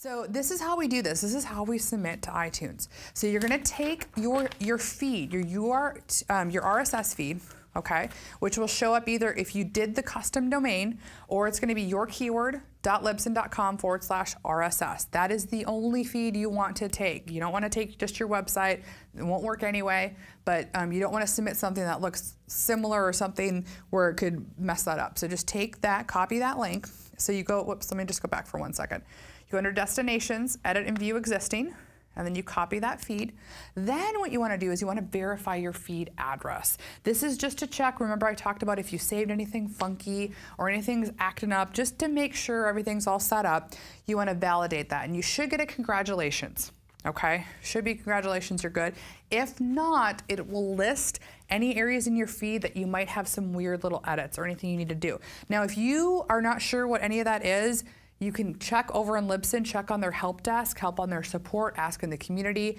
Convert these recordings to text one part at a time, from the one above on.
So this is how we do this. This is how we submit to iTunes. So you're going to take your feed, your RSS feed, okay, which will show up either if you did the custom domain, or it's going to be yourkeyword.libsyn.com/RSS. That is the only feed you want to take. You don't want to take just your website. It won't work anyway, but you don't want to submit something that looks similar or something where it could mess that up. So just take that, copy that link. So you go, whoops, let me just go back for 1 second. You go under Destinations, Edit and View Existing, and then you copy that feed. Then what you want to do is you want to verify your feed address. This is just to check. Remember I talked about if you saved anything funky or anything's acting up, just to make sure everything's all set up, you want to validate that. And you should get a congratulations, okay? Should be congratulations, you're good. If not, it will list any areas in your feed that you might have some weird little edits or anything you need to do. Now, if you are not sure what any of that is, you can check over in Libsyn, check on their help desk, help on their support, ask in the community.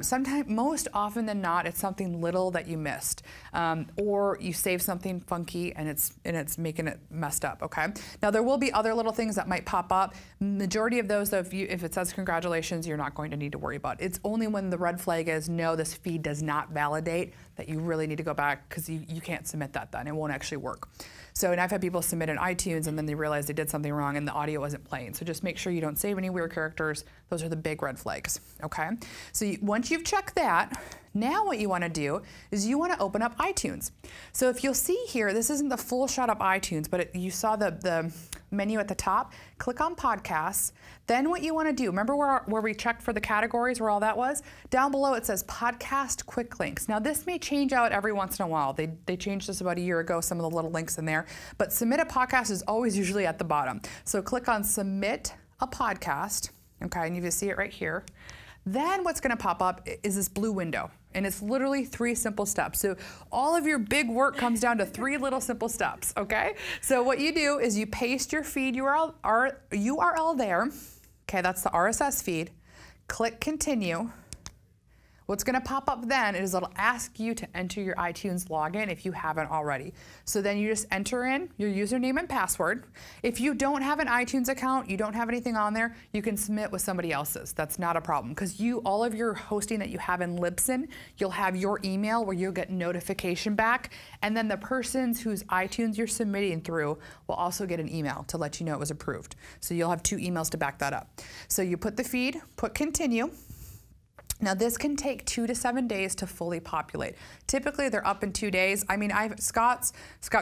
Sometimes, most often than not, it's something little that you missed, or you save something funky and it's making it messed up. Okay. Now there will be other little things that might pop up. Majority of those, though, if it says congratulations, you're not going to need to worry about. It's only when the red flag is no, this feed does not validate, that you really need to go back, because you can't submit that then. It won't actually work. So, and I've had people submit in iTunes and then they realize they did something wrong and the audio wasn't playing. So just make sure you don't save any weird characters. Those are the big red flags, okay? So once you've checked that, now what you want to do is you want to open up iTunes. So if you'll see here, this isn't the full shot of iTunes, but you saw the menu at the top. Click on podcasts. Then what you want to do, remember where we checked for the categories, where all that was? Down below it says podcast quick links. Now this may change out every once in a while. They changed this about a year ago, some of the little links in there, but submit a podcast is always usually at the bottom. So click on submit a podcast, okay, and you can see it right here. Then what's going to pop up is this blue window, and it's literally 3 simple steps. So all of your big work comes down to 3 little simple steps, okay? So what you do is you paste your feed URL there. Okay, that's the RSS feed. Click continue. What's going to pop up then is it'll ask you to enter your iTunes login if you haven't already. So then you just enter in your username and password. If you don't have an iTunes account, you don't have anything on there, you can submit with somebody else's. That's not a problem, because all of your hosting that you have in Libsyn, you'll have your email where you'll get notification back, and then the persons whose iTunes you're submitting through will also get an email to let you know it was approved. So you'll have 2 emails to back that up. So you put the feed, put continue. Now this can take 2 to 7 days to fully populate. Typically they're up in 2 days. I mean, Scott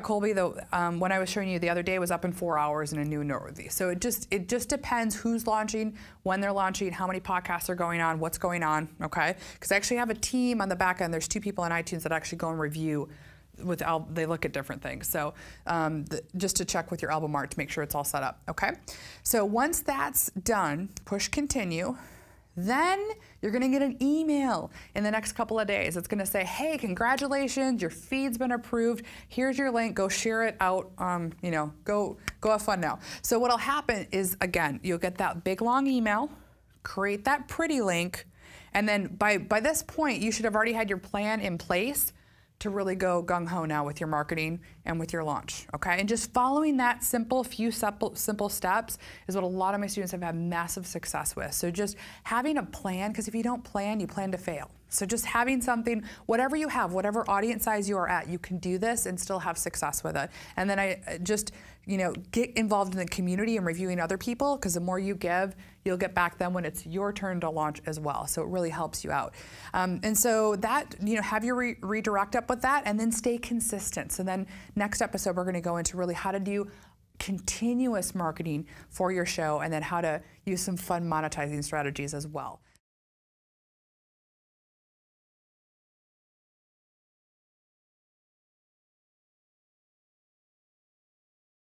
Colby, when I was showing you the other day, was up in 4 hours in a new noteworthy. So it just depends who's launching, when they're launching, how many podcasts are going on, what's going on, okay? Because I actually have a team on the back end. There's 2 people on iTunes that actually go and review they look at different things. So just to check with your album art to make sure it's all set up, okay? So once that's done, push continue. Then you're going to get an email in the next couple of days. It's going to say, hey, congratulations, your feed's been approved. Here's your link. Go share it out. Go have fun now. So what'll happen is, again, you'll get that big long email, create that pretty link, and then by this point, you should have already had your plan in place to really go gung-ho now with your marketing and with your launch, okay? And just following that few simple steps is what a lot of my students have had massive success with. So just having a plan, because if you don't plan, you plan to fail. So just having something, whatever you have, whatever audience size you are at, you can do this and still have success with it. And then I just, get involved in the community and reviewing other people, because the more you give, you'll get back then when it's your turn to launch as well. So it really helps you out. And so that, have your redirect up with that, and then stay consistent. So then next episode, we're going to go into really how to do continuous marketing for your show, and then how to use some fun monetizing strategies as well.